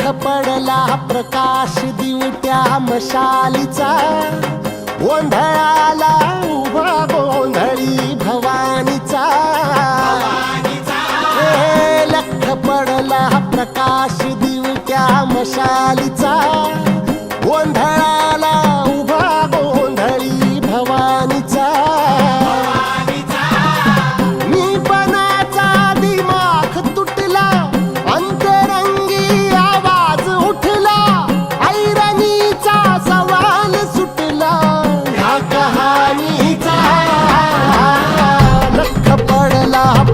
पडला प्रकाश दिवट्या मशालीचा, गोंधळाला उभा गोंधळी भवानीचा. लख पडला प्रकाश दिवट्या मशालीचा, गोंधळाला उभा गोंधळी भवानीचा.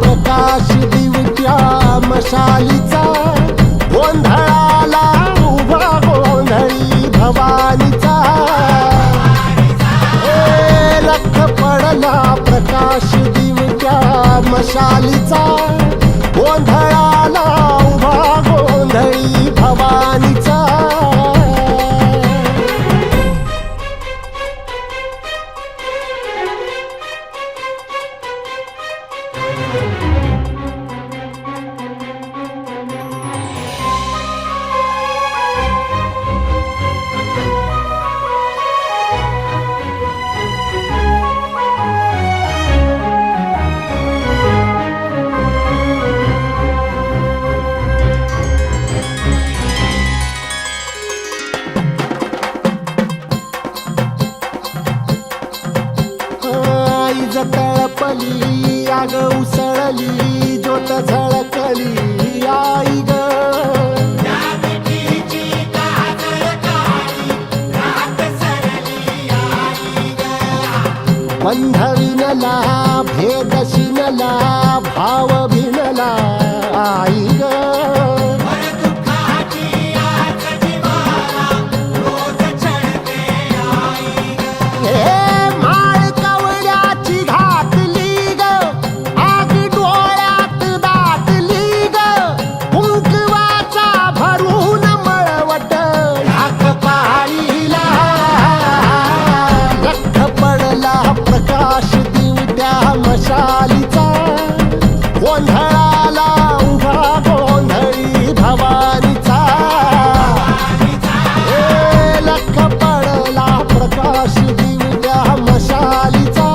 प्रकाश दिवट्या मशालीचा, गोंधळाला उभा गोंधळी भवानीचा. लख पडला प्रकाश दिवट्या मशालीचा, गोंधळाला उभा गोंधळी भवानीचा. तळपली आग उसळली, ज्योत झळकली आई ग. बंध विनला भेद शिनला, भाव भिनला आई ग. प्रकाश दिवट्या मशालीचा, गोंधळाला उभा गोंधळी भवानीचा. लख पडला प्रकाश दिवट्या मशालीचा,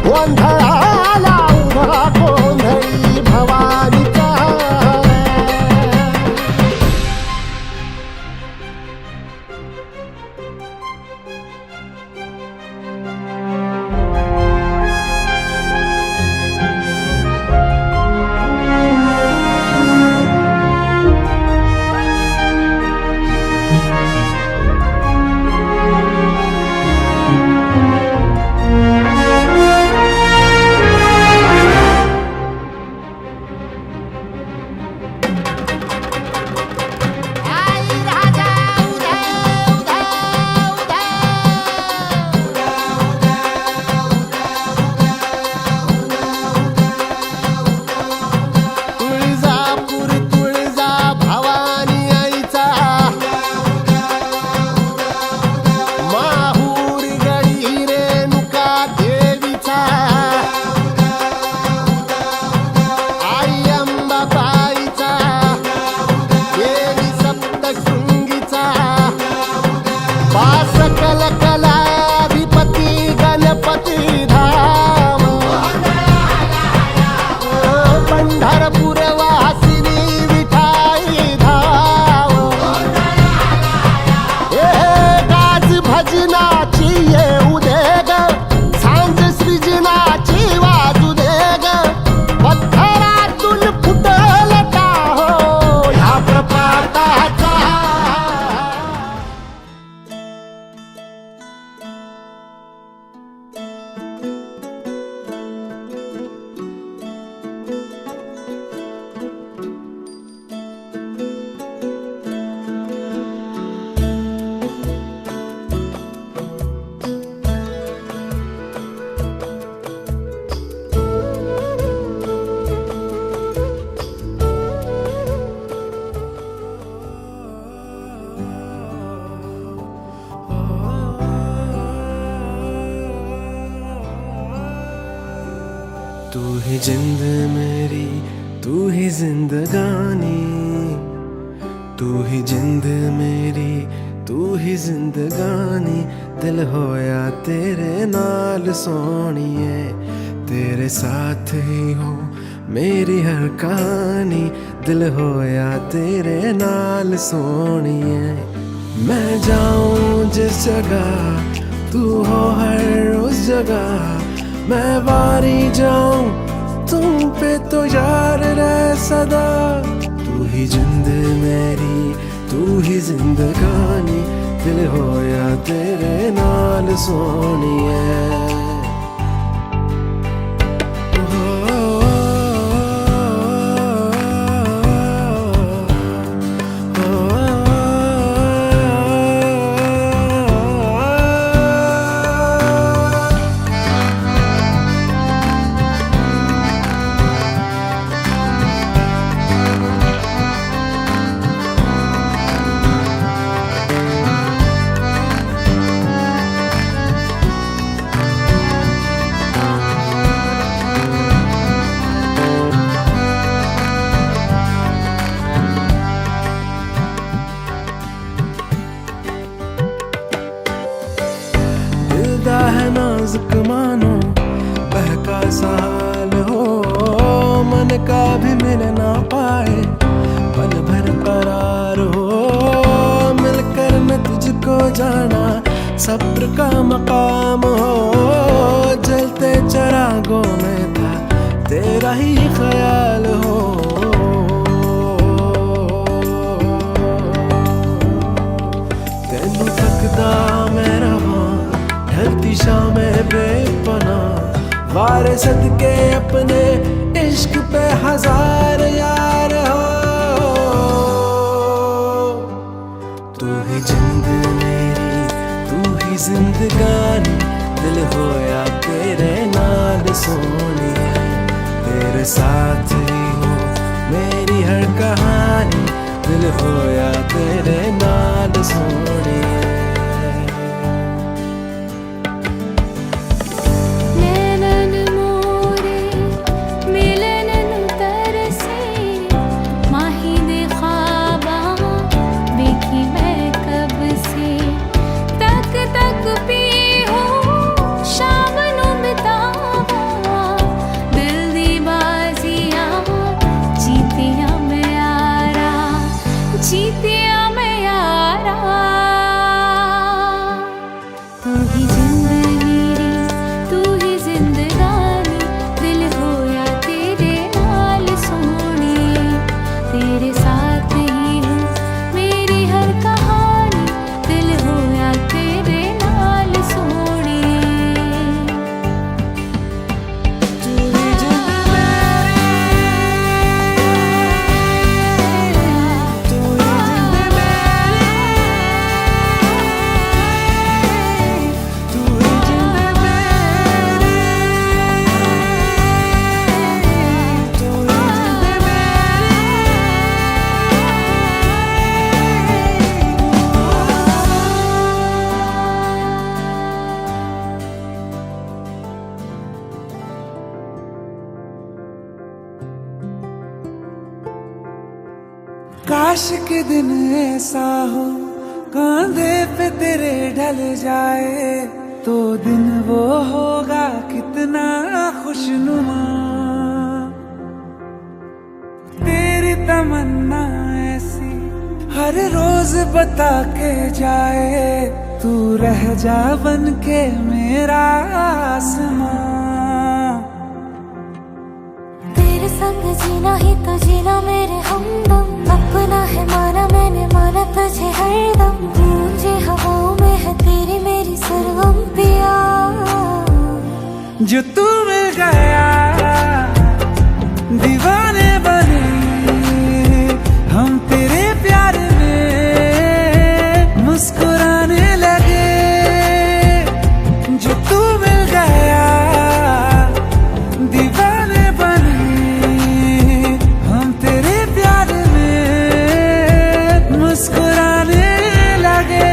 गोंधळाला उभा गोंधळी भवानीचा. तू ही जिंद मेरी, तू ही जिंदगानी, तू ही जिंद मेरी, तू ही जिंदगानी, दिल होया तेरे नाल सोनिए। तेरे साथ ही हो मेरी हर कहानी, दिल होया तेरे नाल सोनिए। मैं जाऊं जिस जगह तू हो हर उस जगह, मैं वारी जाऊं तुम पे तो यार रह सदा। तू ही जिंद मेरी, तू ही जिंदगानी, दिल होया तेरे नाल सोनिए। है नाजुक मानो बहका साल हो, मन का भी मिल ना पाए पल भर करार हो। मिलकर मैं तुझको जाना सब्र का मकाम हो, जलते चरागों में था तेरा ही ख्याल हो। तेनू तकदा मैं रहा ढलती शामें बेपना, वारे सदके अपने इश्क पे हजार यार हो। तू ही जिंद मेरी, तू ही जिंदगानी, दिल होया तेरे नाल सोनिए। तेरे साथ ही हो मेरी हर कहानी, दिल होया तेरे नाल सोनिए। काश के दिन ऐसा हो कांधे पे तेरे ढल जाए, तो दिन वो होगा कितना खुशनुमा। तेरी तमन्ना ऐसी हर रोज बता के जाए, तू रह जा बन के मेरा आसमां। तेरे संग जीना ही तो जीना मेरे हमदम, अपना है माना मैंने माना तुझे हरदम। गूंजे हवाओं में है तेरी मेरी सर्वम पिया। जो तू मिल गया दीवाने बने हम तेरे प्यार में मुस्कुराने लगे। जो तू मिल गया दीवाने बने हम तेरे प्यार में मुस्कुराने लगे।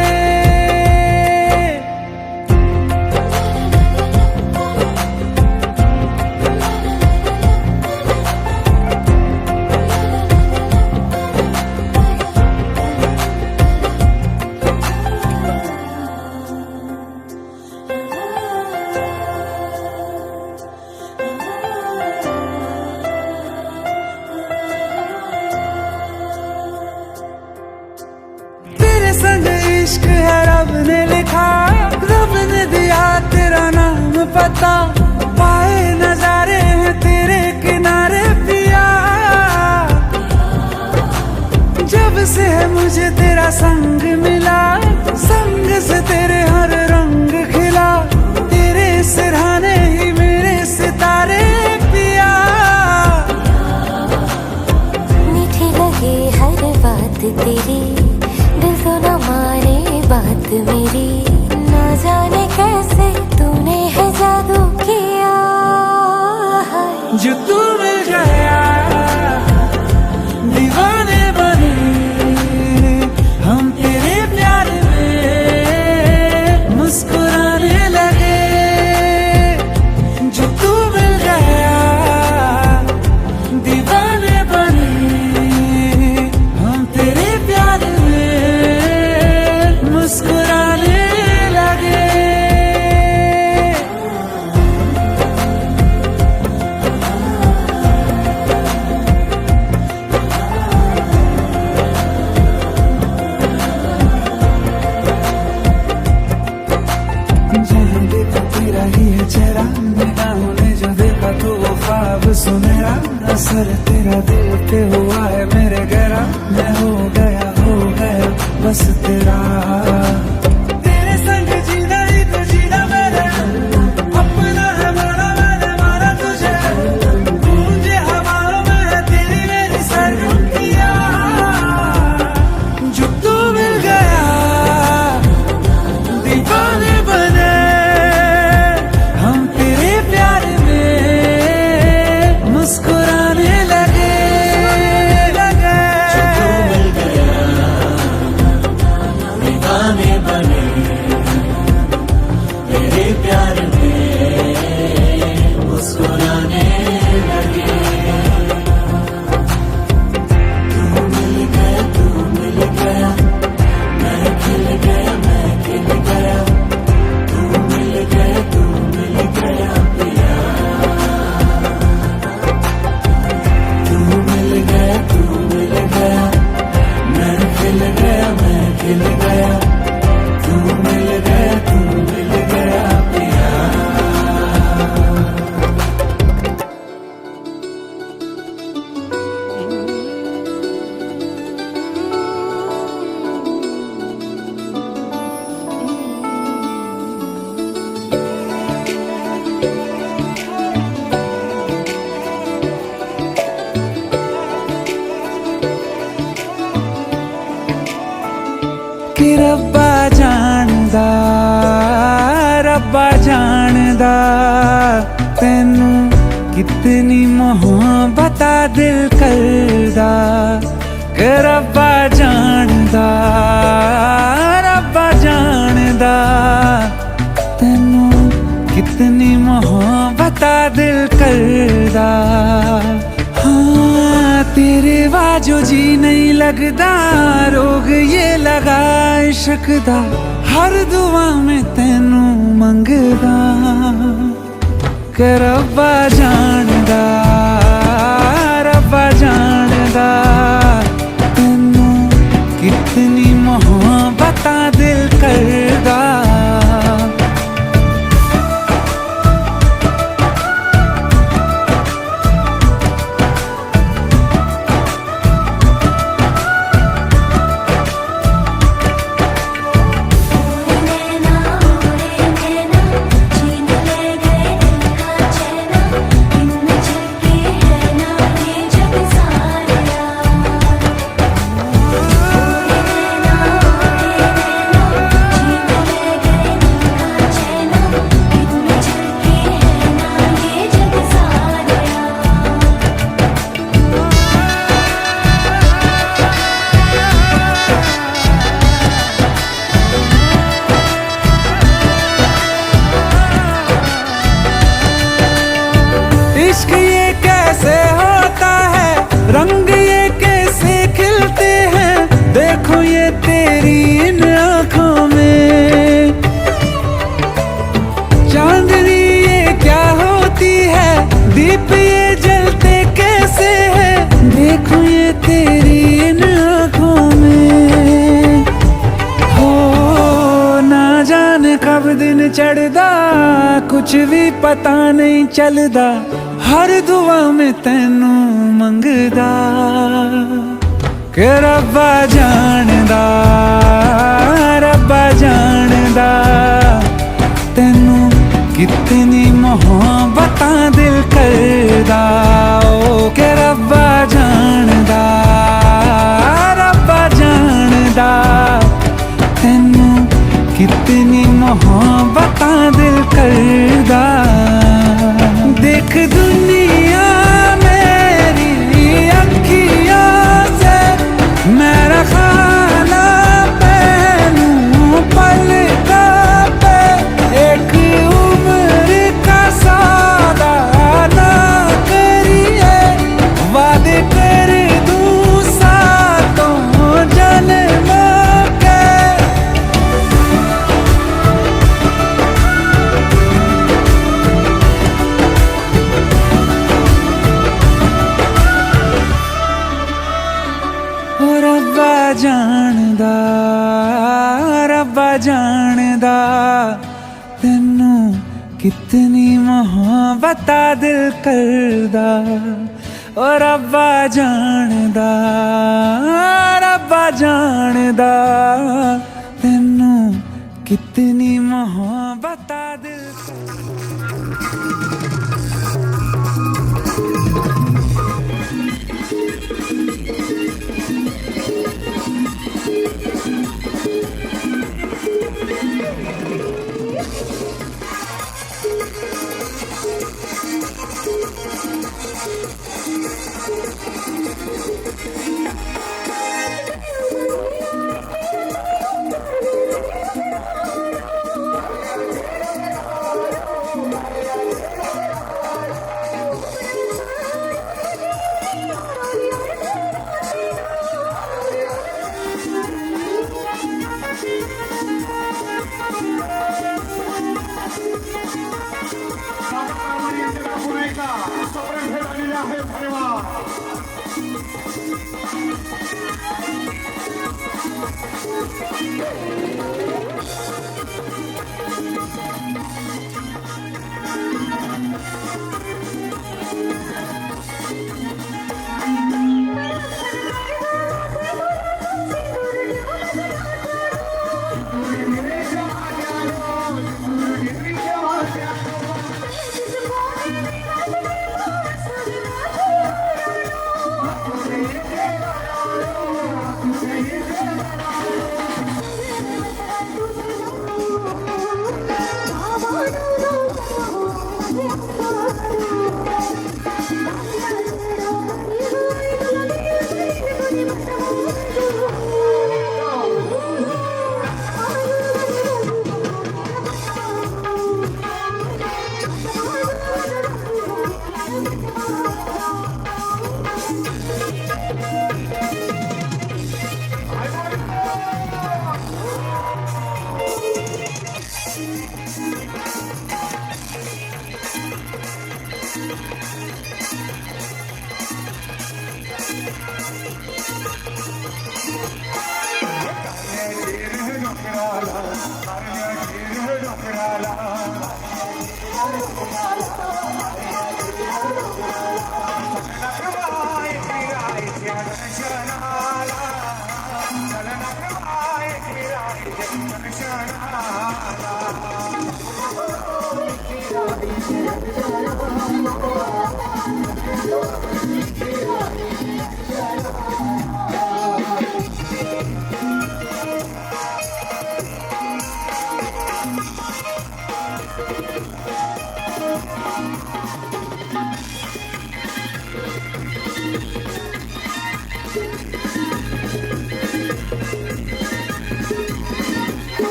बता पाए नजारे हैं तेरे किनारे पिया। जब से है मुझे तेरा संग मिला, संग से तेरे हर रंग खिला, तेरे सिरहाने ही मेरे सितारे पिया। मीठी लगे हर बात तेरी, दिल तो न माने बात मेरी, ना जाने कैसे तूने है जादू किया है। जो तू मिल गया दीवाने बने हम तेरे प्यार में मुस्कुराने लगे। जो तू मिल गया दीवाने बने हम तेरे प्यार में मुस्कुराने लगे। जहाँ देखा तेरा ही है चेहरा, निगाहों ने जो देखा तो वो ख्वाब सुनहरा। असर तेरा दिल पे हुआ है मेरे गहरा, मैं हो गया बस तेरा। तेरे संग जीना ही तो जीना मैंने, अपना है माना मैंने माना तुझे। मुझे हवाओं में है तेरी मेरी सरगुजिया। जो तू मिल गया दीवाने बने हम तेरे प्यार में मुस्कुराने लगे। दीवाने बने तेरे प्यार में मुस्कुराने लगे। तू मिल गया मैं खिल गया तू मिल गया पिया। तू मिल गया मैं खिल गया तू मिल गया पिया। कि रब्बा जानदा तैनू कितनी मोहब्बत दिल करदा। कि रब्बा जानदा तैनू कितनी मोहब्बत दिल करदा। हाँ तेरे बाजो जी नहीं लगदा, रोग ये लगा इश्क दा, हर दुआ में तैनू मंगदा। कि रब्बा जानदा तैनू कितनी मोहब्बत दिल करदा। च भी पता नहीं चलदा हर दुआ में तैनू मंगदा कि रब्बा जानदा तैनू कितनी मोहब्बतां दिल करदा ओ कि रब्बा जानदा तैनू कितनी मोहब्बतां दिल करदा देख दुनिया मेरी अखियां से मेरा खाना पैनू पलका पे एक उम्र का सौदा ना करिए वादे कर दूं सातों जन्म के रब्बा जानदा तैनू कितनी मोहब्बतां दिल करदा ओ रब्बा जानदा तैनू कितनी मोहब्बतां दिल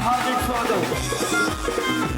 हार्दिक स्वागत.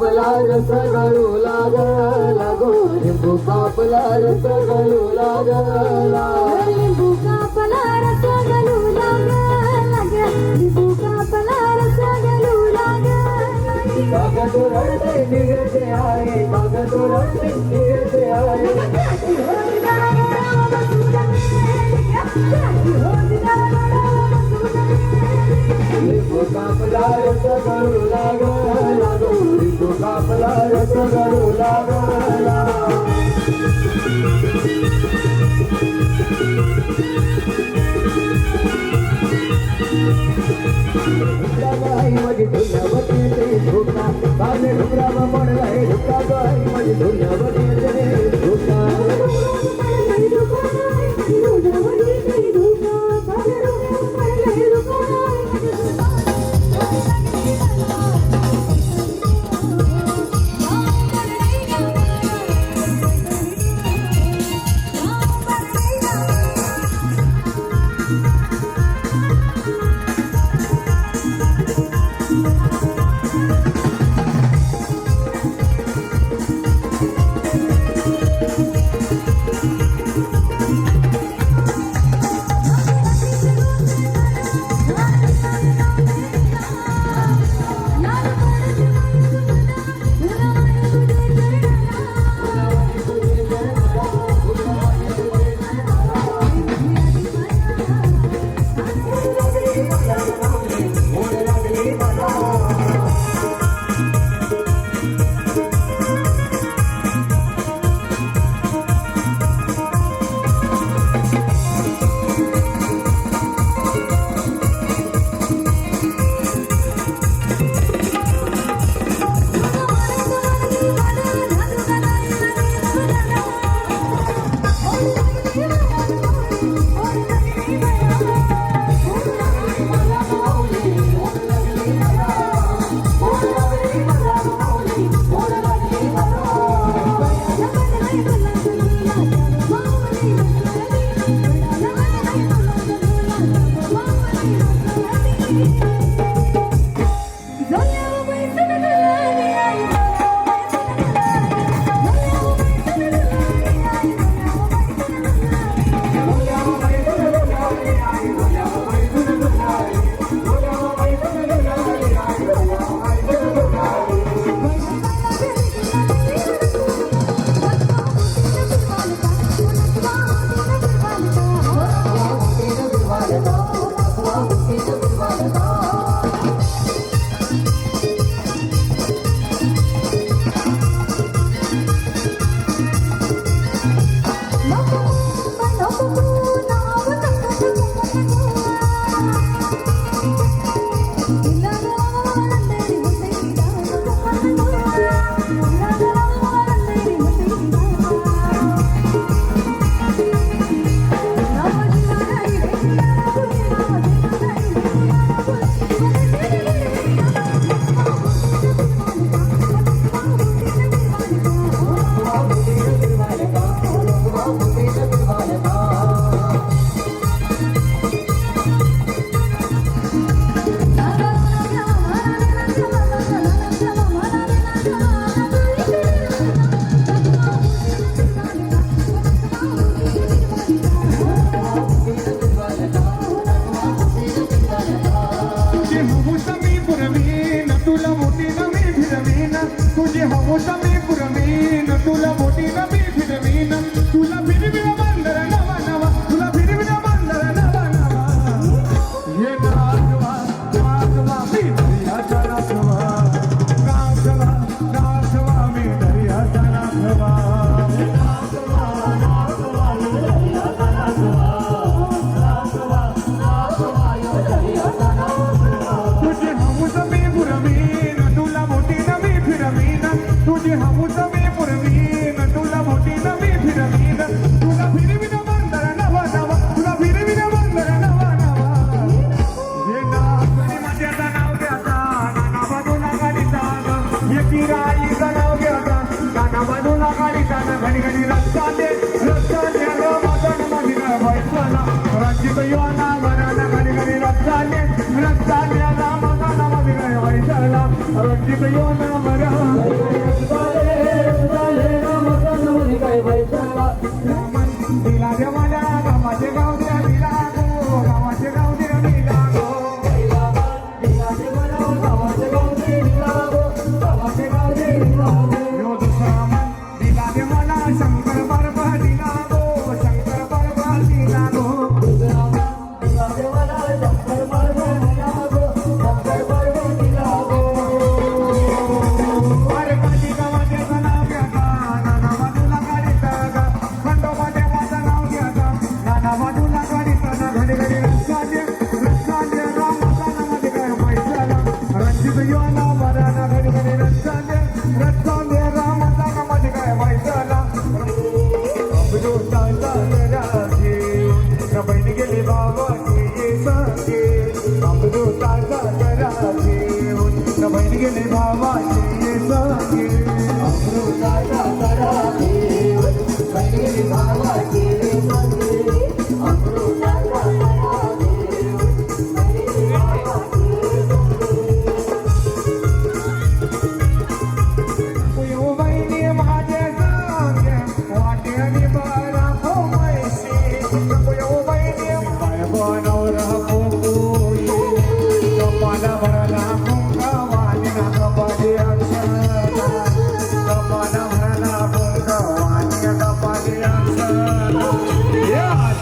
रसगळू लागला गो लिंबू कापला रसगळू लागला लिंबू कापला रसगळू लागला ग लिंबू कापला रसगळू लागला कागद रडते निघते आहे कागद रडते निघते आहे लिंबू कापला रसगळू लागला गो लिंबू कापला रसगळू लागला माझी दुनियावरती धोका बाबे डुकरावा पडला हे धोका बाई माझी दुनियावरती धोका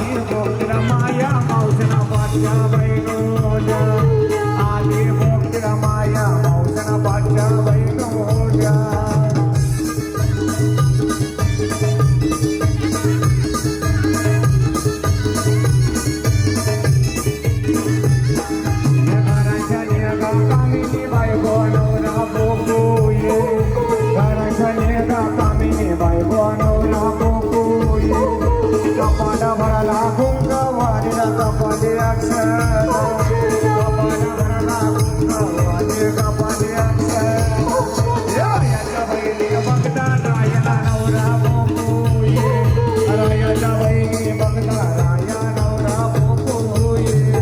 आली भोगला माया मावसना पाठ्या बैनोड्या आली भोगला माया मावसना पाठ्या बैनोड्या कामिनी बायको नवरा बोकू ये घराच्या नेगा कामिनी बायको नवरा बोकू ये कपाडा भरला कुंकवाडीला कपाडी अक्षर कपाडा भरला कुंकवाडी कपाडी अक्षर याच्या बहिणी बघता राया नवरा बोकू ये रायाच्या बहिणी बघता राया नवरा बोकू ये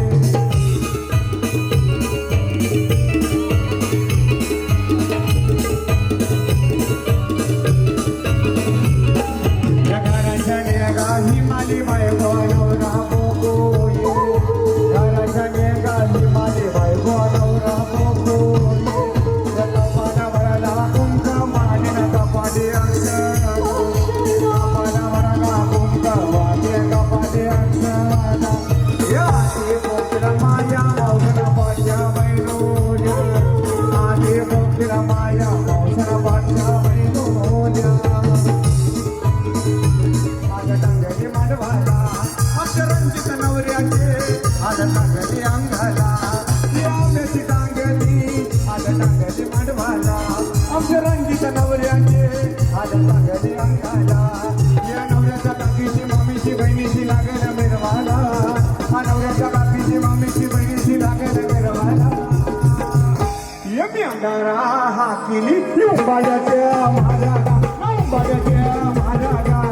हिमाली बायको नवरा बोकू ये घराच्या नेगा हिमाली बायको नवरा बोकू ये कपाडा भरला कुंक मालिना कपाडी अक्षर कपाडा भरला कुंक वाटे कपाडी अक्षर या भोगला माया मावसना पाठ्या बैनोड्या आली भोगला माया मावसना पाठ्या बैनोड्या टांगली मांडवाला अक्षरंजित नवऱ्याचे आज टांगली अंगाला याची टांगली आज टांगली मांडवाला अक्षरंजित नवऱ्याचे आज टांगली अंगाला या नवऱ्याच्या काकीची मामीची बहिणीची लागेल मिरवाला हा नवऱ्याच्या काकीची मामीची बहिणीची लागेल मिरवाला यमी अंगारा हा केली उंबाड्याच्या महाराजा उंबाड्याच्या महाराजा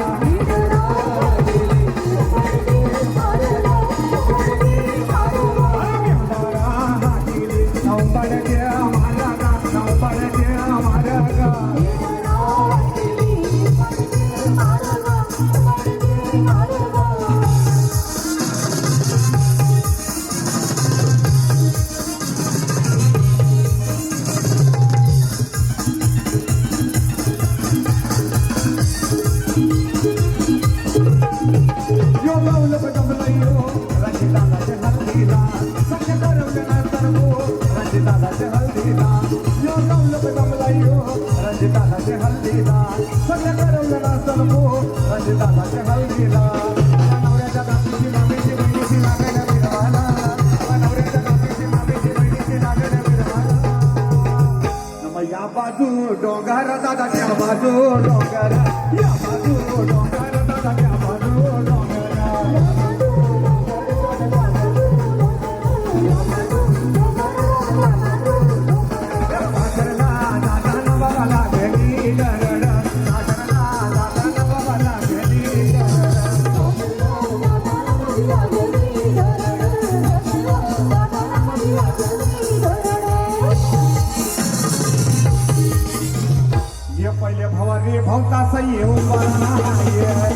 या बाजू डोंगर दादा त्या बाजू डोंगर या बाजू डोंगर दादा त्या बाजू डोंगर पहिले भवारी भवता सही भवारी भवता सही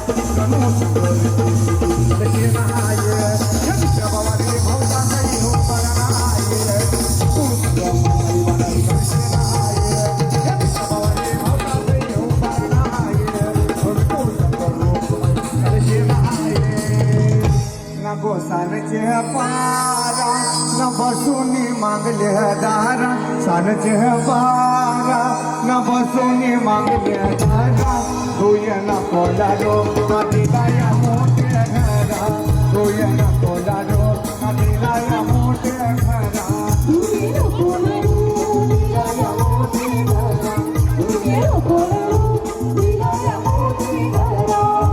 न गोसानचे पारा न बसूनी मागले दारा सानचे पारा न बसूनी मागले दारा धुयन कोलारो नदीलाया मोठे घरा धुयन कोलारो नदीलाया मोठे घरा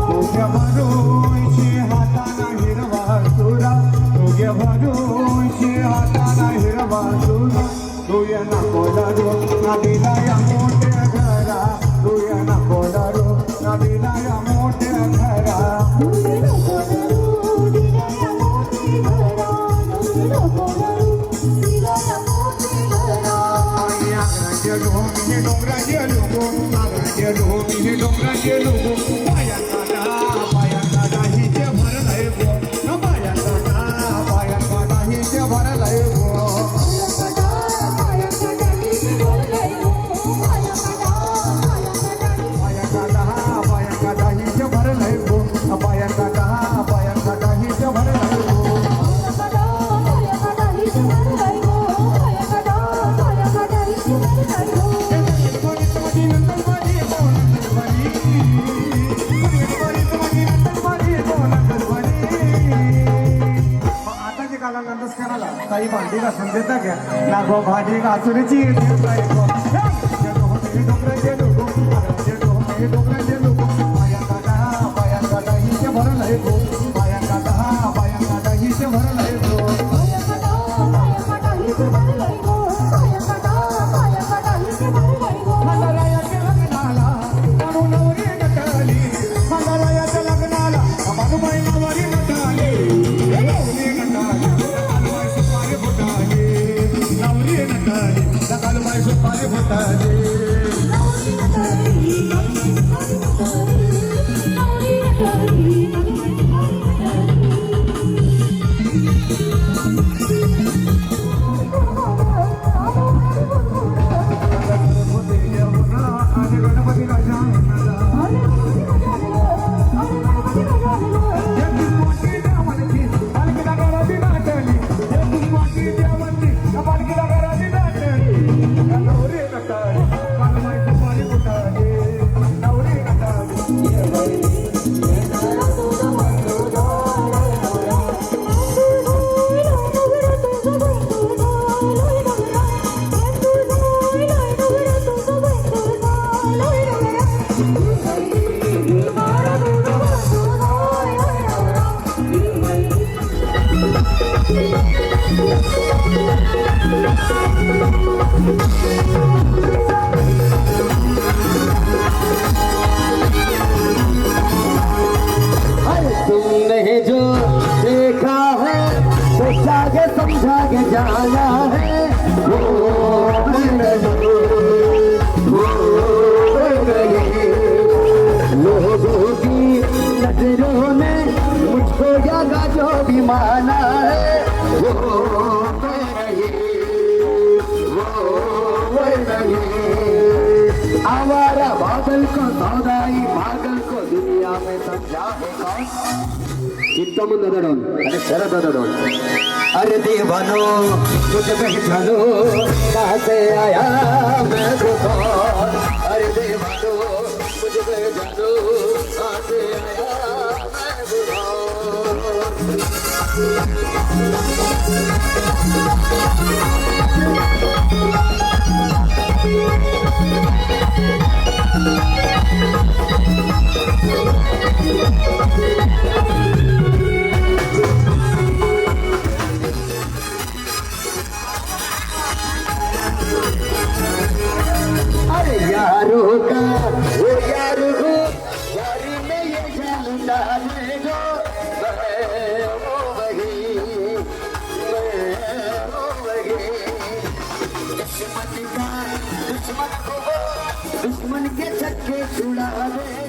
तुझ्या भरूची हाताना हिरवा तुरा तुझ्या भरूची हाताना हिरवा तुरा धुयन कोलारो नदीलाया मोठे घरा धुयन कोलारो नदीलाया मोठे घरा काही भांडी घासून देता का ना गो भांडी घासूनची डोंगराचे लोक पाया काटा हिचे भरलं आहे गो पाया काटा हिचे भरलं आहे गो मंगलायाच्या लग्नाला म्हणून नवरी नटाली मंगलायाच्या लग्नाला म्हणून बाई नवरी नटाली नवरी नटाली सकाळबाई सुपारी फुटाली नवरी नटाली सकाळबाई सुपारी फुटाली तुमने जो देखा है वो जागे समझा के जाना है वो लोगों की नजरों ने मुझको जगा जो भी माना है वो आवारा बादल को सौदाई पागल को दुनिया में समझा है कौन चित्तम ददड़ोन अरे शरद ददड़ोन अरे दीवानो तुझ पहचानो कहाँ से आया मैं खुद अरे दीवानो मुझे पहचानो कहाँ से आया अरे यारों का वो यार हो यारी में ये जान डाले गो मैं वो वही दुश्मन का दुश्मन को वो दुश्मन के छक्के छुड़ा दे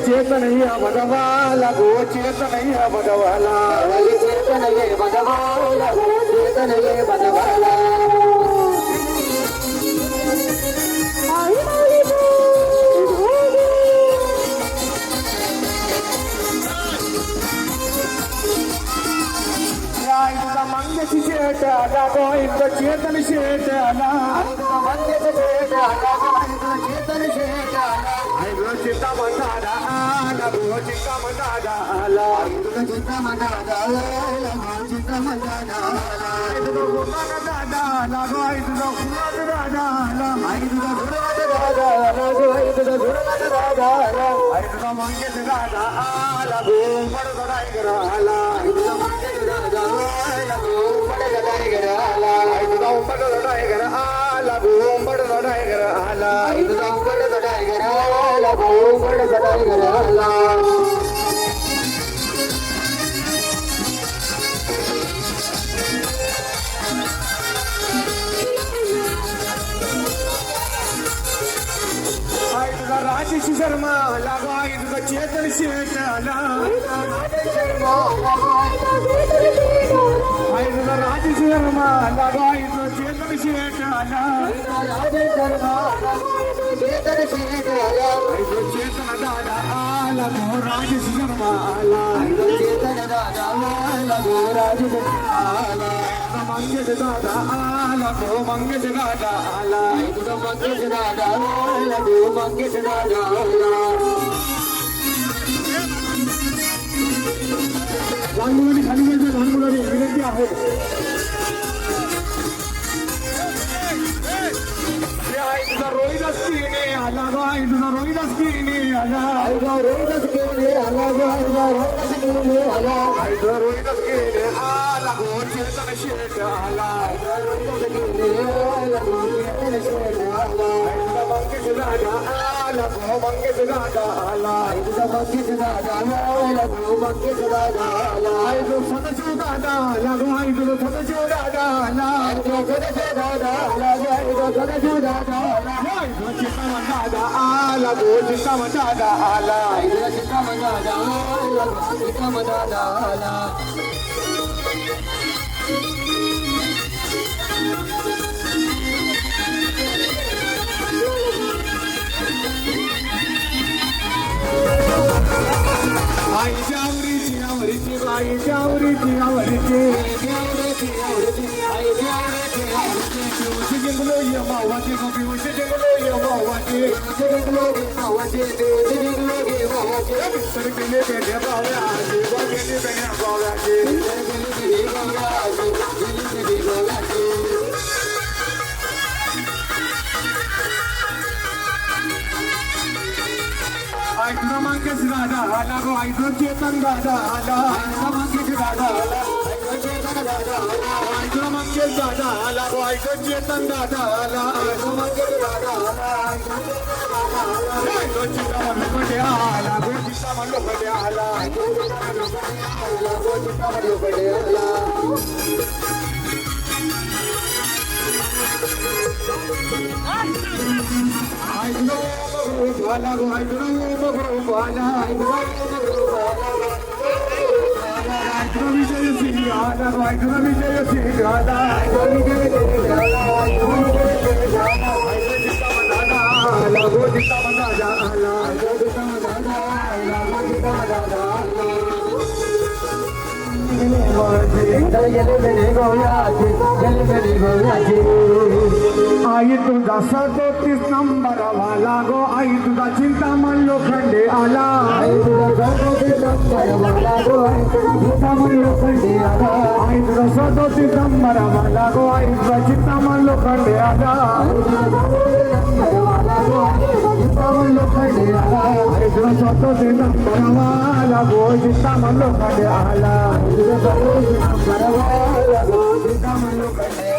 चेतनయ్య భగవాల గో చేతనయ్య భగవాల చేతనయ్య భగవాల చేతనయ్య భగవాల मंगेश शेट आला गोविंद चेतन शेट आला मंगेश शेट आला गोविंद चेतन शेट आला चिंता मंदादा आला चिंता मंदादा आला चिंता मंदादा चिंता मंदादा दादा आला गोविंद दादा आला मंगेश दादा आला गोमड गडायकर आला मंगेश दादा आला गोमड गडायकर आला गोमड गडायकर आला गोमड गडायकर आला गोमड गडायकर आला गोमड गडायकर आला राजेश शर्मा आला तुझा चेतन शेट आला तुझा राजेश शर्मा आला तुझा चेतन शेट आला चेतन दादा आला तो राजेश शर्मा आला चेतन दादा आला राजेश आला मंगेश दादा आला तो मंगेश दादा आला मंगेश दादा आला तो मंगेश दादा आला लहान मुलांनी खाली घ्यायचं लहान मुलांनी विनंती आहे तुझा रोहिदास किने आला तुझा रोहिदास किने आला रोहिदास केले आला रोहिदास किने आला चेतन शेट आला मंगेश दादा आला मंगेश दादा आला मंगेश दादा आला मंगेश दादा आला सदशिव दादा आला सदशिव दादा आला सदशिव दादा आला सदशिव दादा आला चिंता दादा आला चिंता दादा आला चिंता दादा आला चिंता दादा आला आईच्या आवरीची आवरीची बाईच्या आवरीची आवरीची जिंकलो ये मावाची गोपी जिंकलो ये मावाची तर केले बेटे बावळ्याची केले बेटे बावळ्याची ऐकलं मंगेश दादा आला गो ऐकलं चेतन दादा आला मंगेश दादा आला ऐकलं मंगेश दादा आला गो ऐकलं चेतन दादा आला मंगेश दादा ऐकलं चिंतामणी पडे आला गो चिंतामणी पडे आला ऐकलं आला गो ऐकलं आला ऐकलं विजय सिंग आला गो ऐकलं विजय सिंग आला आला गो चिंतामणी दादा आई तुझा 37 नंबर वाला गो आई तुझा चिंतामण लोखंडे आला आई तुझा 37 नंबर वाला गो आई तुझा चिंतामण लोखंडे आला आई तुझा 37 नंबर वाला गो आई तुझा चिंतामण लोखंडे आला चिंतामण लोखंडे आला आई तुझा 37 नंबर वाला गो चिंतामण लोखंडे आला चिंतामण लोखंडे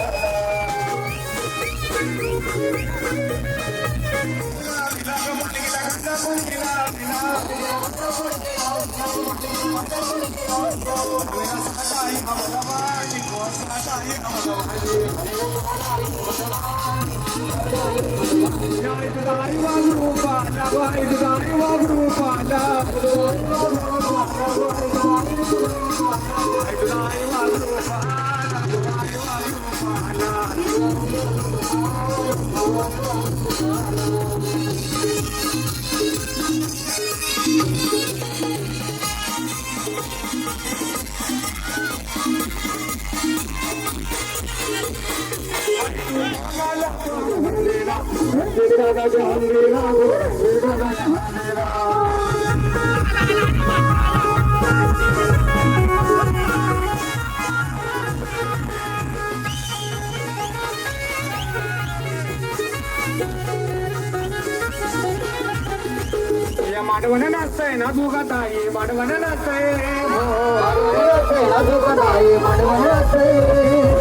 या माडवण नाचतंय ना दोघा ताई माडवण नाचतंय हो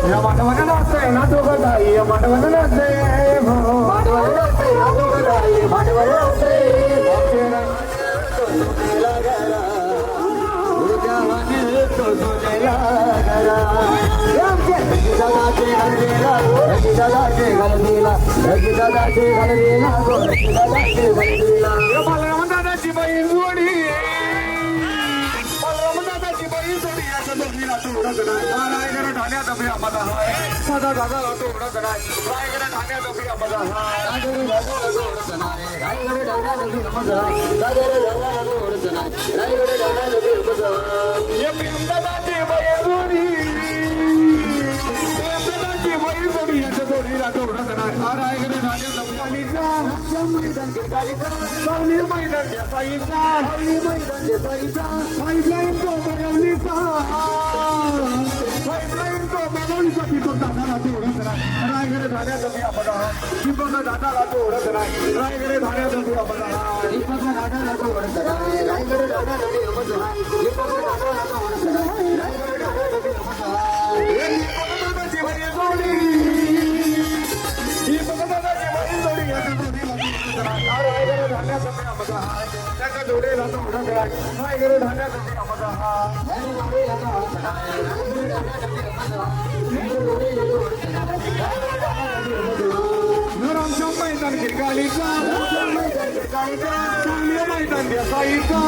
या माडवण नाचतंय ना दोघा ताई माडवण नाचतंय हो दादाची बहीण जोडी दादाची बहीण जोडी असं दोघीला तो उडत नाही रायगड ठाण्यात अभि आम्हाला हाय सदा दादाला तो उडत नाही रायगड ठाण्यात अभि आम्हाला हाय दादाची बहीण जोडी दादाची बहीण जोडी असं दोघीला तो उडत नाही रायगड ठाण्यात अभि मैदान देसाईचा पाईपलाईन तो बनवलीचा पाईपलाईन तो बनवलीचा दीपक दादाला तो उडत नाही रायगड ठाण्यात अभि आम्हाला दीपक दादाला तो उडत नाही रायगड ठाण्यात अभि आम्हाला दीपक दादाला तो उडत नाही रायगड ठाण्यात अभि आम्हाला दीपक दादाला तो उडत नाही रायगड ठाण्यात अभि आम्हाला दादाची बहीण जोडी दीपक दादाची बहीण जोडी रायगड ठाण्यात अभि आम्हाला त्याच्या जोडीला तो उडत नाही रायगड ठाण्यात अभि आम्हाला आमच्या मैदान गिरगालीचा चांगले मैदान देसाईचा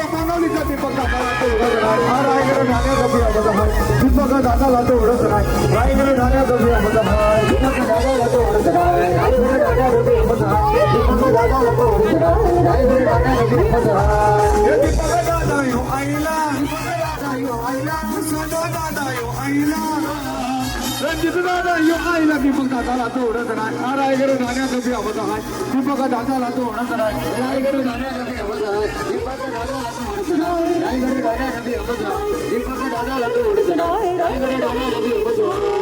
बनवलीचा दीपक दादाला तो उडत नाही रायगड ठाण्यात अभि आम्हाला दीपक दादाला तो उडत नाही रायगड ठाण्यात अभि आम्हाला दीपक दादाला तो उडत नाही रायगड ठाण्यात अभि आम्हाला दीपक दादाला तो उडत नाही रायगड ठाण्यात अभि आम्हाला दीपक दादा यो आईला रणजित दादा यो आईला दीपक दादाला तो उडत नाही रायगड ठाण्यात अभि आम्हाला दीपक दादाला तो उडत नाही रायगड ठाण्यात अभि आम्हाला दीपक दादाला तो उडत नाही रायगड ठाण्यात अभि आम्हाला दीपक दादाला तो उडत नाही रायगड ठाण्यात अभि आम्हाला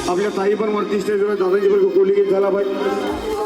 आपल्या ताई पण वरती स्टेजवर दादाजी पण कोली गीत झाला पाहिजे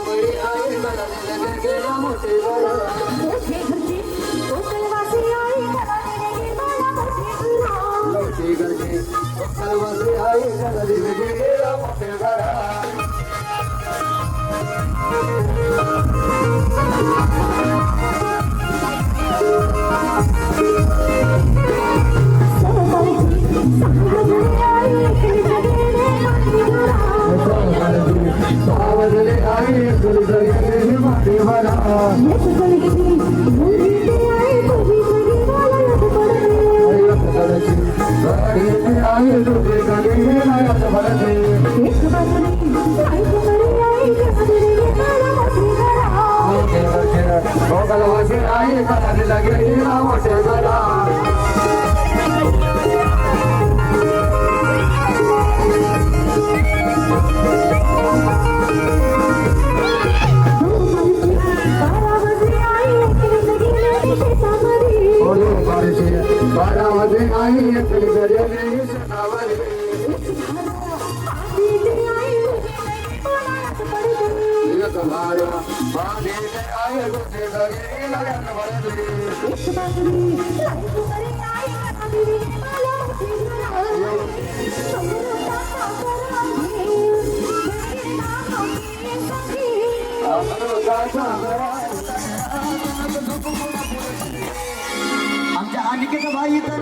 आमच्या अनिकेत भाई तर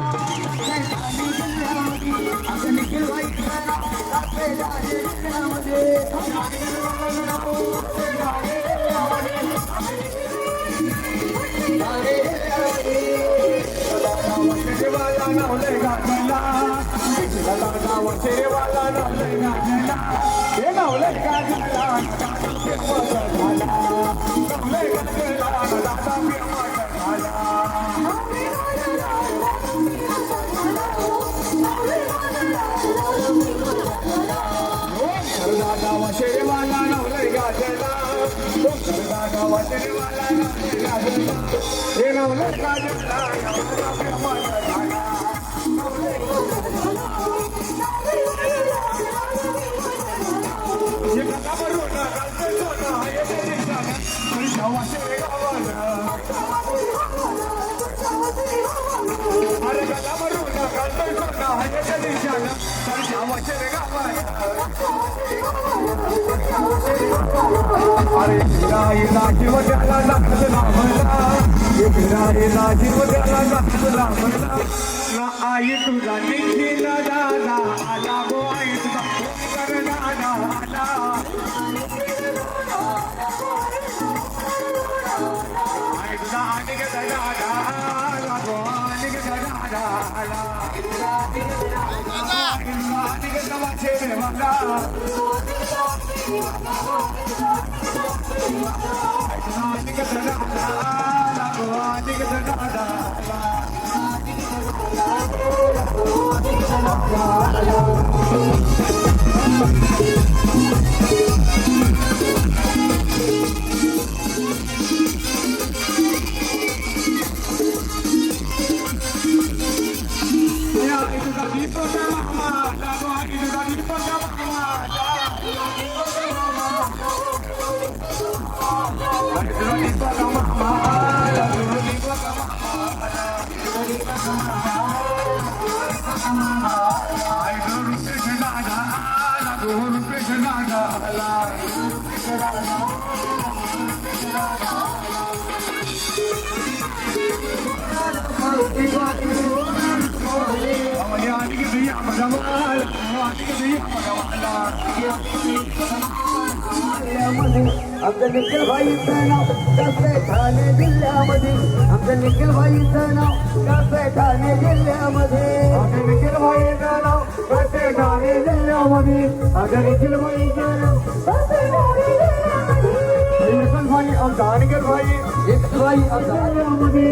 निखिल भाई गावले गाजला एवढा प्रेमाचा झाला गलावरून घालते सोनं येते दिवसानं पैसा वाशे गावाला अरे गलावरून घालते सोनं येते दिवसानं पैसा वाशे गावाला अरे फिरायला जीव त्याला लागला मला फिरायला जीव त्याला लागला मला ना आई तुझा निघीला दादा आला गो आई तुझा कर दादा आला आई तुझा आणि गे दादा आला गो आणि गे दादा आला आणि गे तमाशे रे मला आमचं निखिल भाईचं नाव कसं ठाणे जिल्ह्यामध्ये आमचं निखिल भाईचं नाव कसं ठाणे जिल्ह्यामध्ये आमचं निखिल भाईचं नाव कसं ठाणे जिल्ह्यामध्ये आमचं निखिल भाईचं नाव कसं ठाणे जिल्ह्यामध्ये निखिल भाई आमचा निखिल भाई निखिल भाई आमचा जिल्ह्यामध्ये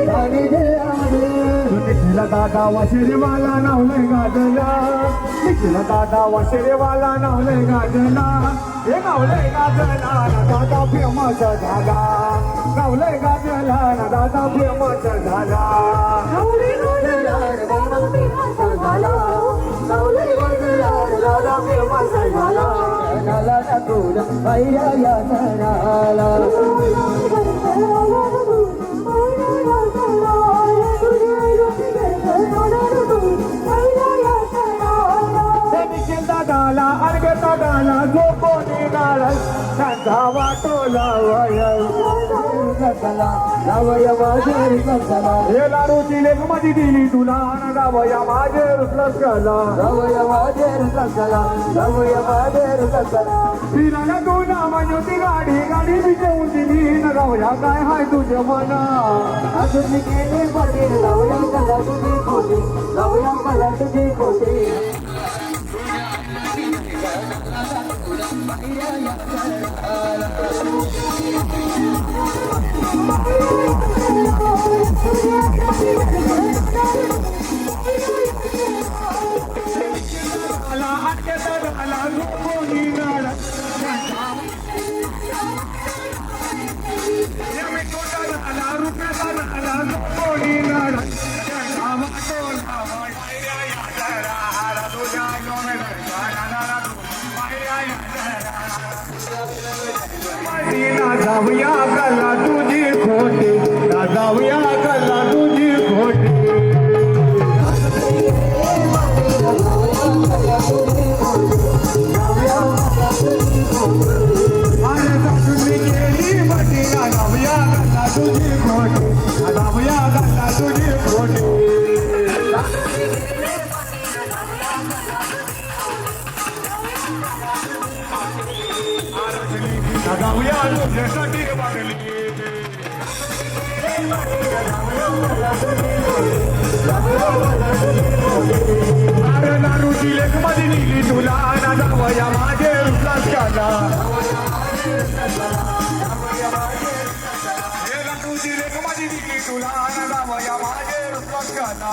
ठाणे जिल्ह्यामध्ये निखिल दादा वाशिरेवाला नाव लय गाजला निखिल दादा वाशिरेवाला नाव लय गाजला हे नाव लय गाजला ना दादा फेमस झाला नाव लय गाजला ना दादा फेमस झाला दादाला अर्घ दादाला झोपोनी गाळल त्यांचा वाटोला लावया माझे कला हे लाडूची लेख मध्ये दिली तुला गावया माझे रुसलस कला लावया माझे कला लावया माझे कला फिरायला तू नामा ती गाडी गाडी विजवून दिली न गावया काय हाय तुझे मना अजून गेले पडेल लावया कला तुझी खोटी लावया मला तुझी खोटी जाऊया कला तुझी खोटी जाऊया कला तुझी खोटी अरे तुम्ही केली मटी जाऊया कला तुझी खोटी जाऊया कला तुझी खोटी जाऊया तुझ्यासाठी वागली अरे नारूची लेख मध्ये निघली तुला ना जावया माझे रुसलास काला हे नारूची लेख मध्ये की तुला रामया माझे रुपकाला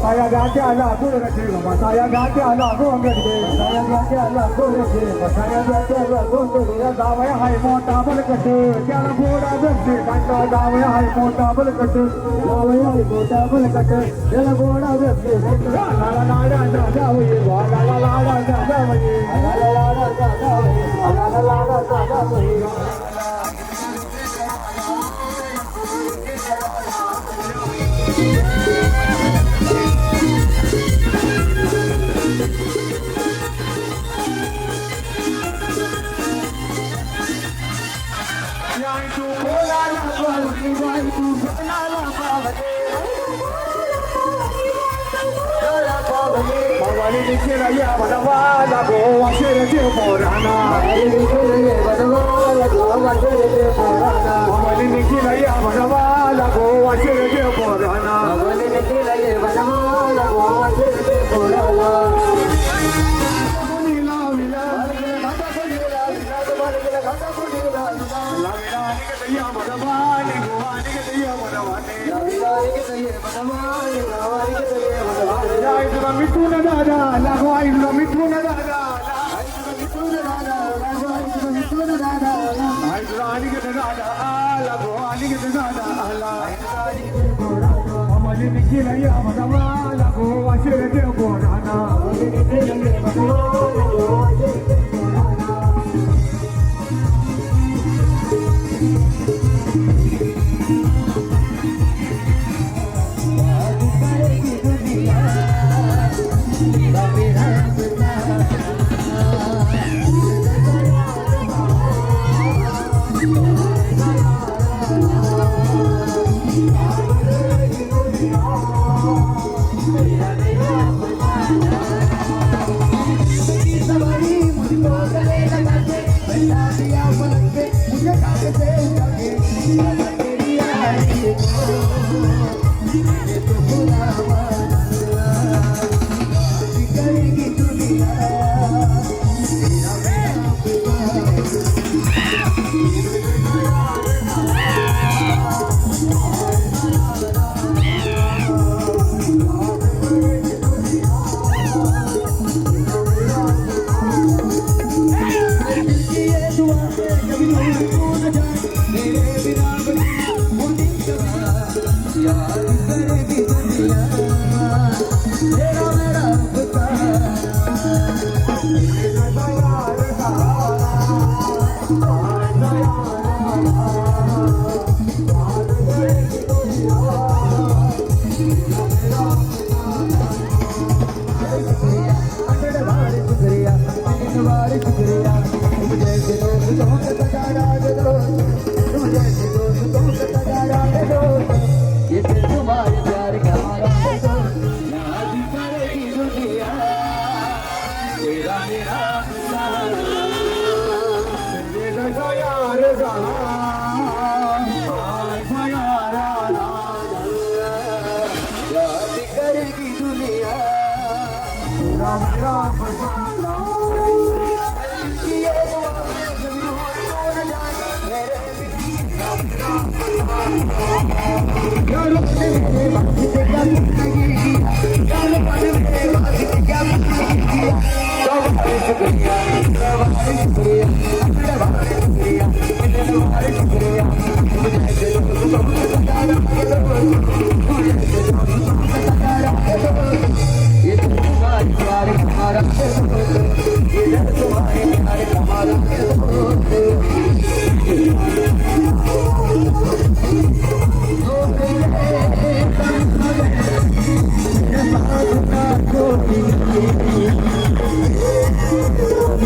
saya gajah lah aku rasa saya gajah lah aku ambil saya gajah lah aku rasa saya gajah lah aku rasa dawai hai mota balkatu jala boda besi kanda dawai hai mota balkatu dawai hai mota balkatu jala boda besi la la la la la dawai la la la la la dawai la la la la dawai la la la la dawai Mawali dikira ya badawala go wasere je porana Mawali dikira ya badawala go wasere je porana Mawali dikira ya badawala go wasere je porana Mawali dikira ya badawala go wasere je porana Nila nila gata kunila gata kunila gata kunila la mera nikata ya badawala go nikata ya badawala la mera nikata ya badawala go nikata ya badawala jai tura mituna dada lagwai tura mituna dada tura mituna dada lagwai tura mituna dada ai tura nikata dada lagwai nikata dada ala amali nikila ya badawala go wasere je borana amali nikila ya badawala go wasere je borana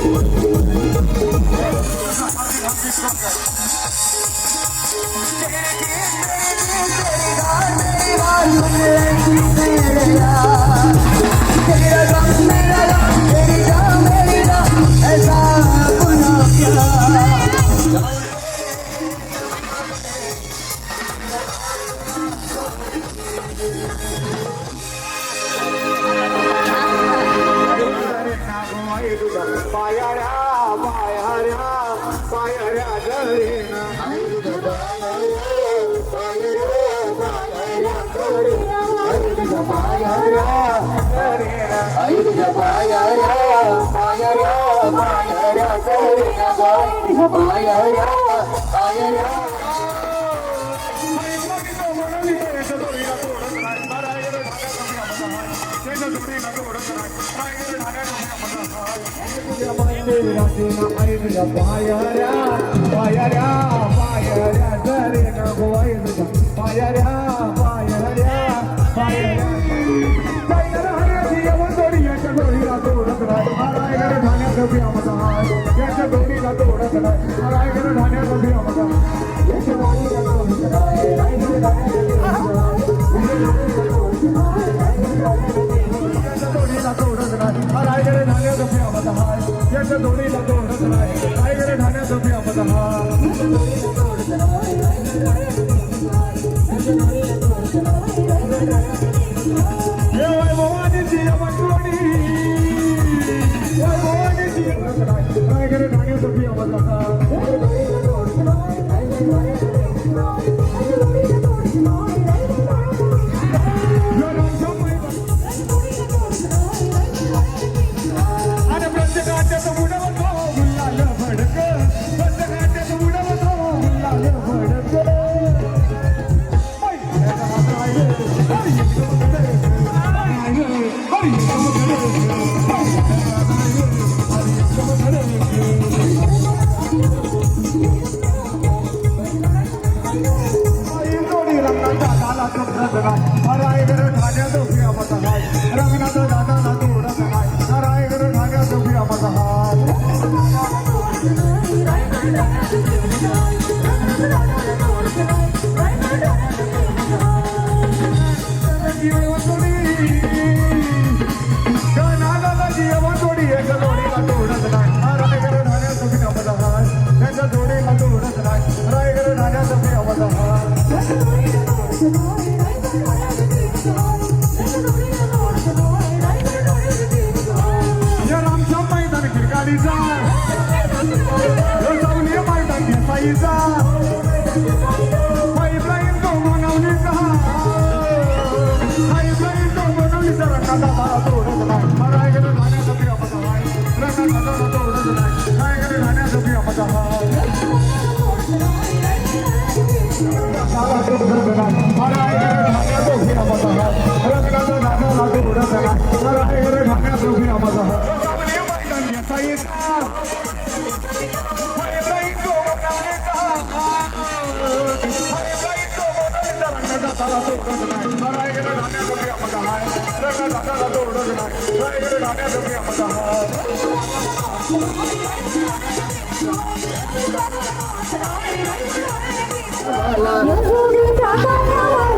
Thank you. गवाई तुझ्या पायाऱ्या पायाऱ्या पायाऱ्या जरीन पायाऱ्या पायाऱ्या पायाऱ्या जरीन गवाई तुझ्या पायाऱ्या पायाऱ्या पायाऱ्या याच्या जोडीला तोडत नाही रायगड ठाण्याचं बियामत आहे याच्या जोडीला तोडत नाही रायगड ठाण्याचं बियामत आहे याच्या जोडीला तोडत नाही रायगड ठाण्याचं बियामत आहे याच्या जोडीला तोडत नाही रायगड ठाण्याचं बियामत आहे रंगनाथ दादा तोडत नाही रायगड ठाण्याचं बियामत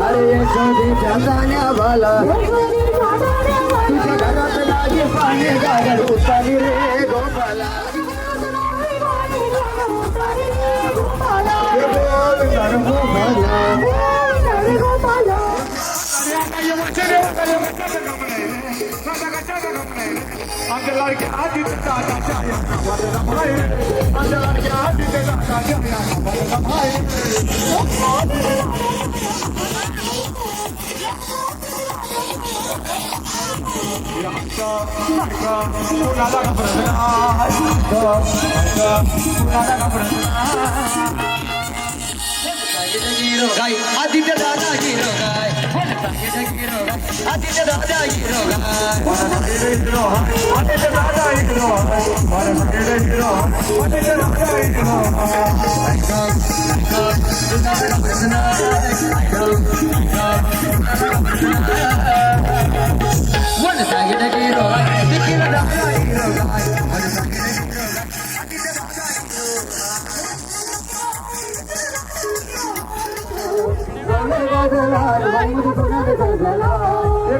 अरे जाण्या भाला तुझ्या घरात लागे पाणी गाडर उतारी रे गोपाला आदित्य दादा गिरो गाय आदित्य दादा गिरो आदित्य दादा गिरो one side गिरो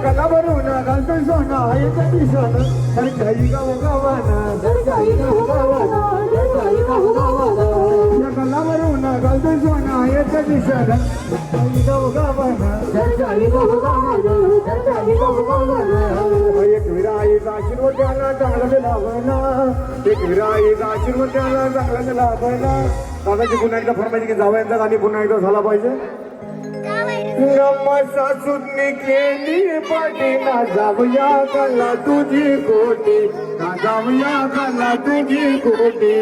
कलावरून घालतोय सोना येतं सोनं तर काही गाव गावाना या कलावरून घालतोय सोना येतं सोनं काही गाव गावाना एक विराईचा आशीर्वाद त्याला चांगला लाभला एक विराईचा आशीर्वाद त्याला चांगला लाभला दादाची पुन्हा एकदा फरमायची की जावयांचा गाणी पुन्हा एकदा झाला पाहिजे रम्मा सुटणी केली पाठी ना जाऊया कला तुझी कोटी ना जाऊया कला तुझी कोटी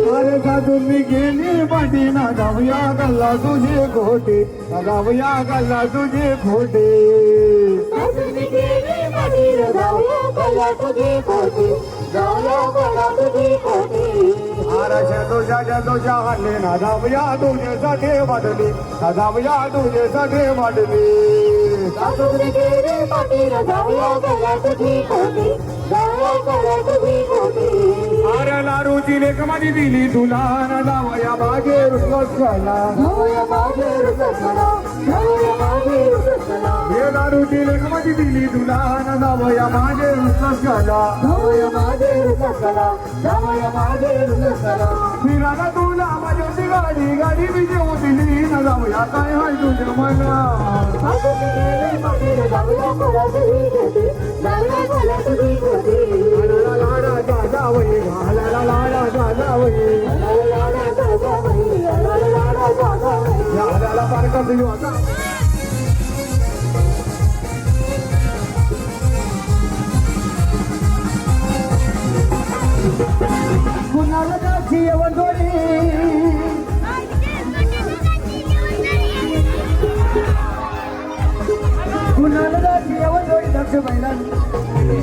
अरे साधूंनी गेली पाठी ना जाऊया कला तुझी कोटी ना जाऊया कला तुझी खोटी तुझ्या हल्ले ना जाऊया तुझ्यासाठी वाटली ना जाऊया तुझ्यासाठी वाटली अरे लारूची लेख माझी दिली तुला ना जावया मागे रुसला हे दारूची लेख माझी दिली तुला ना जावया मागे रुसला फिराला तुला माझ्या गाडी गाडी मी जेव दिली ना जाऊया काय हाय तुझ्या मना लाडा जावई घाला लाडा जावई लाडा पारका दियो आता कुणाला जाची येवंदोडी कुणाला जाची येवंदोडी लक्ष बैलांनी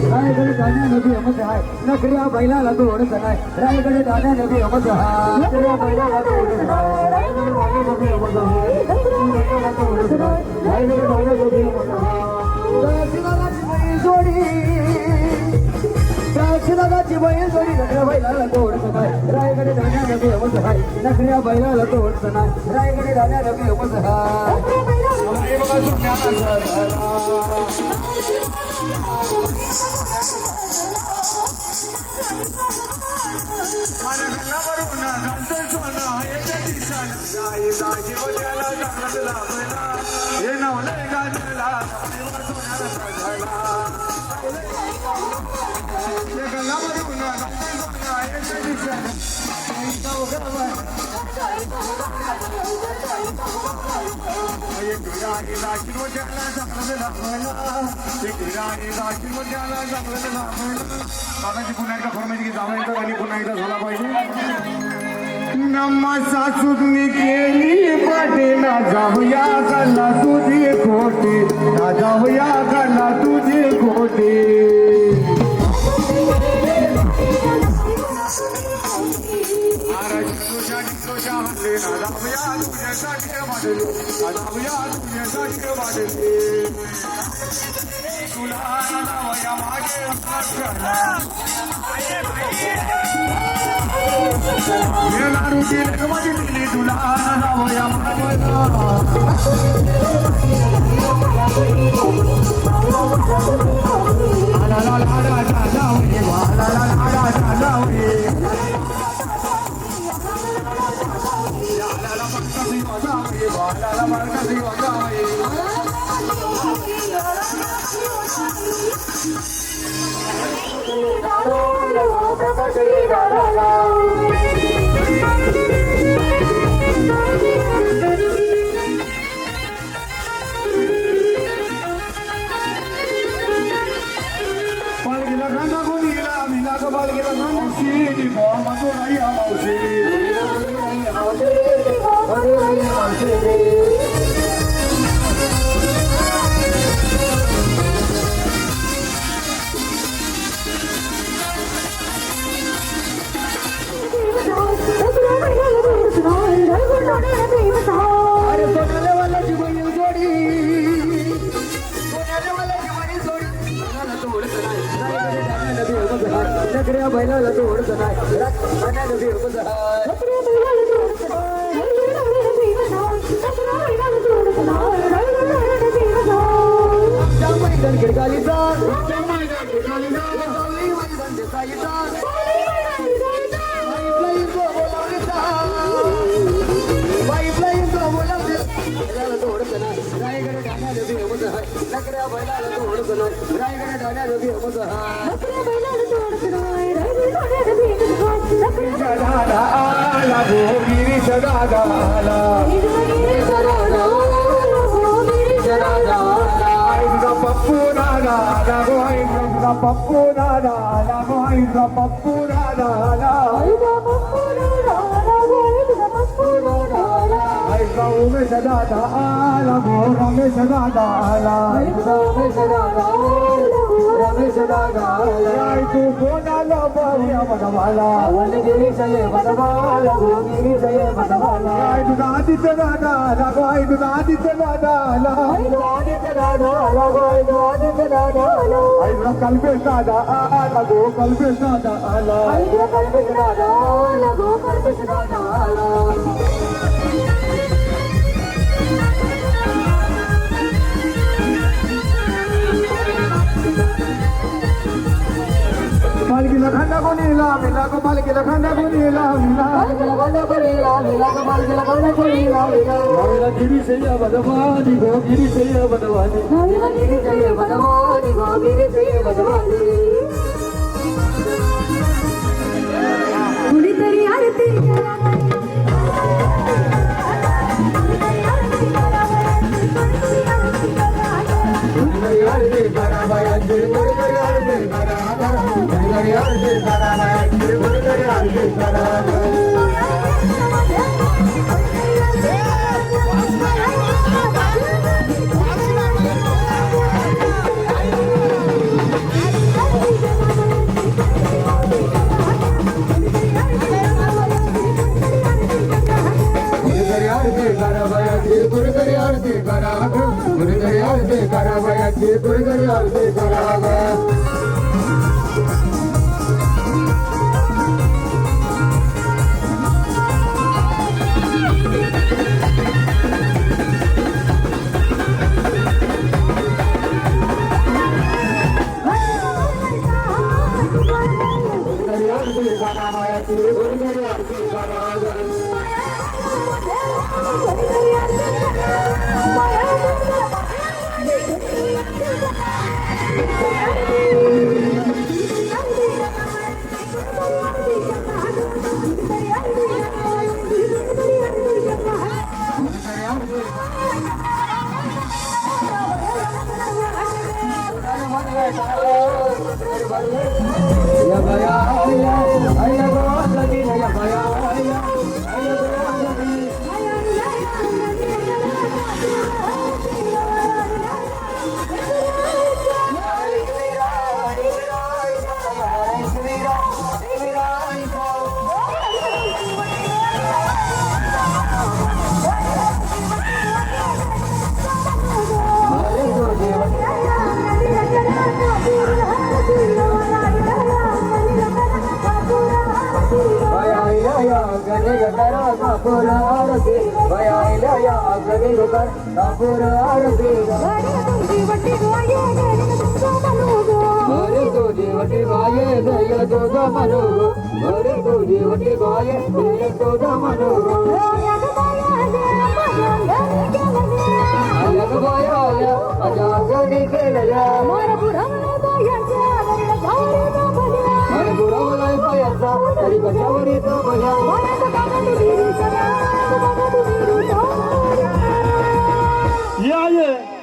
रायगड जाण्या नदी अमत हाय नखऱ्या बैलाला तो ओढत नाही रायगड जाण्या नदी अमत हाय नखऱ्या बैलाला तो ओढत नाही रायगड जाण्या नदी अमत हाय नखऱ्या बैलाला तो ओढत नाही रायगड जाण्या नदी अमत हाय शिवाची बैल जोडी शिवाची बैल जोडी नखऱ्या बैलाला तो ओढत नाही रायगड जाण्या नदी अमत हाय नखऱ्या बैलाला तो ओढत नाही रायगड जाण्या नदी अमत हाय नम्मा सुटणी केली पाठी ना जाऊया कला तुझी खोटी ना जाऊया कला तुझी खोटी तोडत नाही रायगड ठाण्याला बी हमत आहे नकऱ्या बैलाला तोडत नाही रायगड ठाण्याला बी हमत आहे नकऱ्या बैलाला तोडत नाही रायगड ठाण्याला बी हमत आहे नकऱ्या दादा आला गिरीश दादा आला पप्पू दादा लागो पप्पू दादा लागो पप्पू दादा उमेश दादा आला रमेश दादा आला रमेश दादा तू कोणाला बघ्या बनवाला तुझा आदित्य दादा लागो तुझा आदित्य दादा आला कल्पेश दादा आला गो कल्पेश दादा आला पालखीला खांदा कोणी लाविला गो पालखीला खांदा कोणी लाविला गिरीशय्या बदवानी गो गिरीशय्या बदवानी कुणीतरी आरती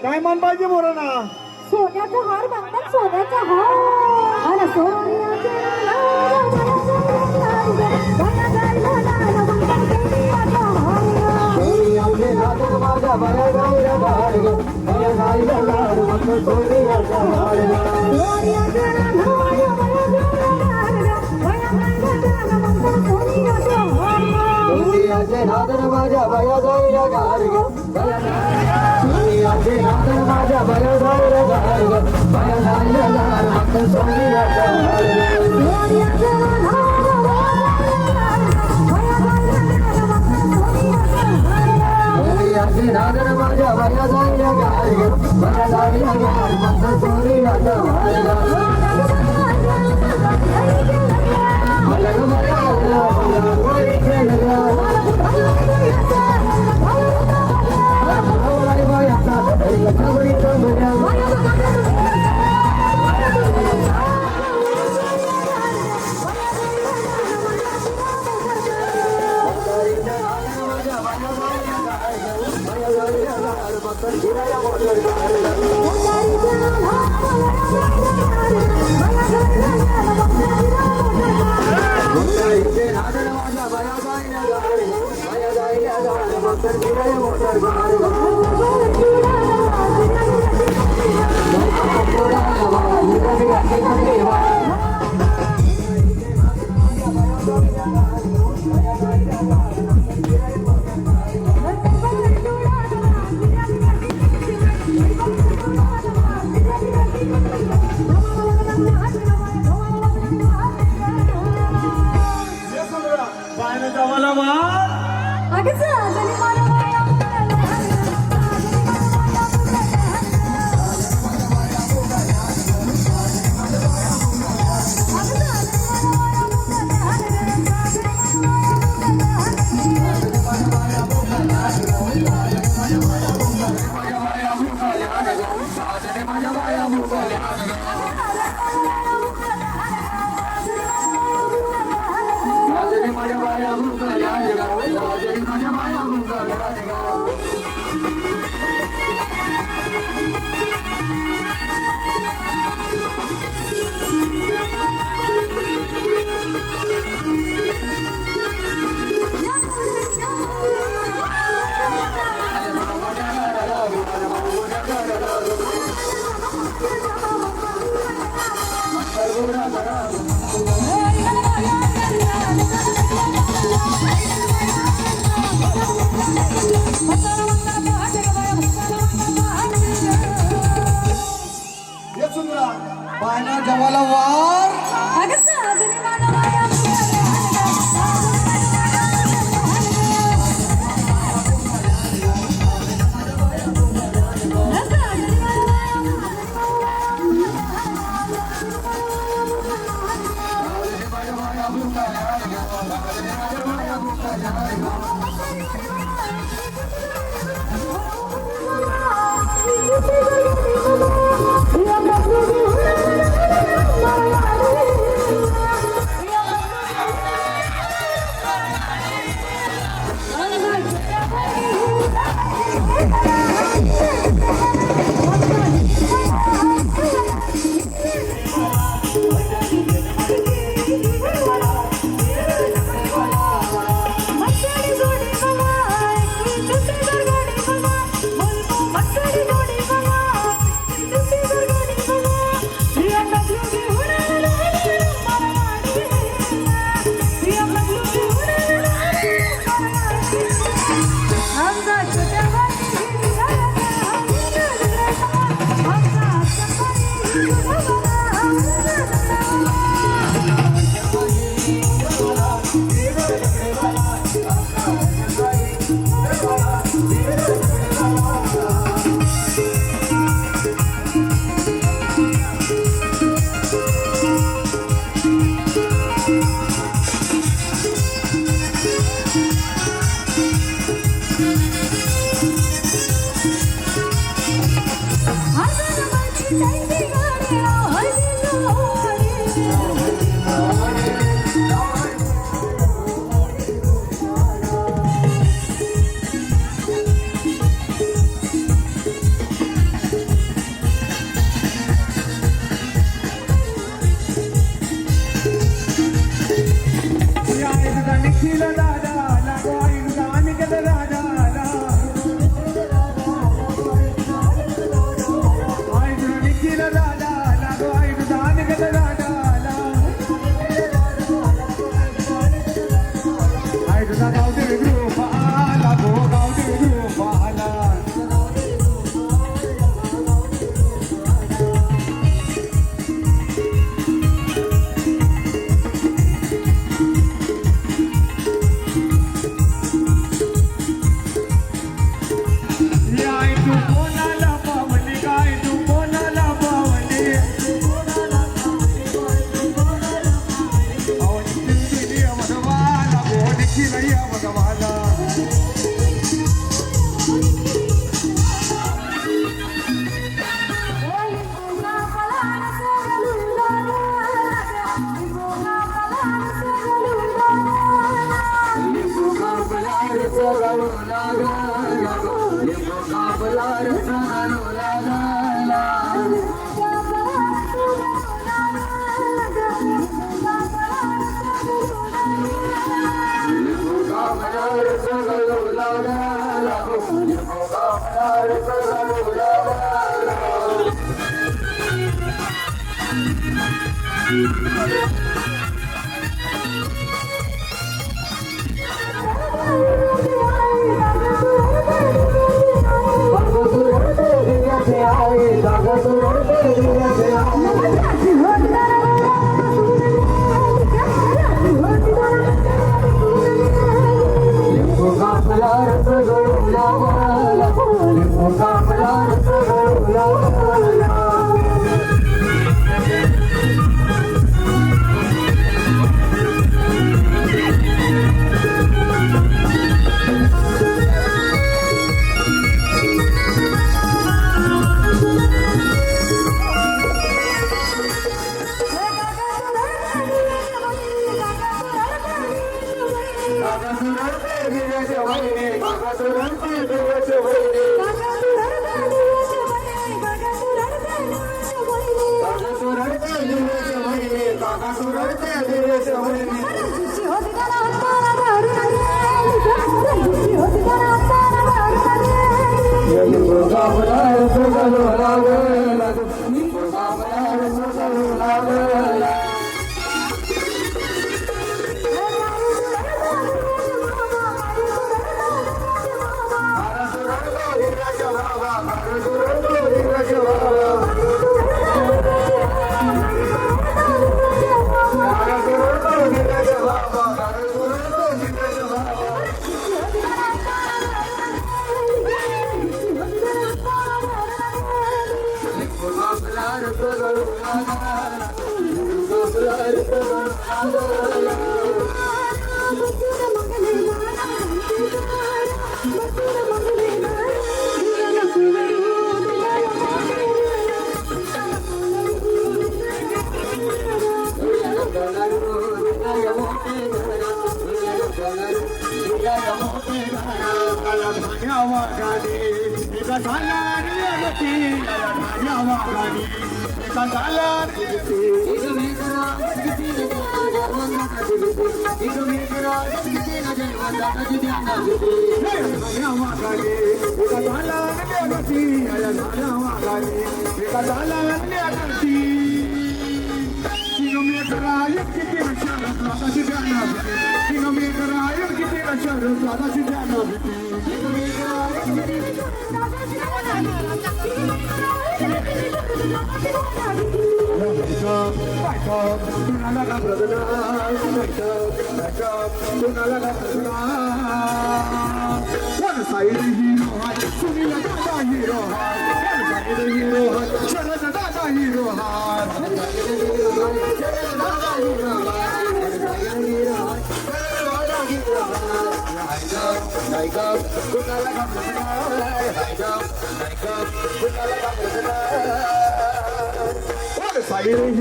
काय मान पाहिजे बोला ना सोन्याचा हार मागतात सोन्याचा हार अरे सोन्याचा मोटर फिराया मोटर इथे नादन माझा बया जायला गाडी बया जायला गाडी मोटर फिराया मोटर पाण्याचा मला मार पाण्या जवाला वार राजा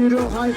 hero high,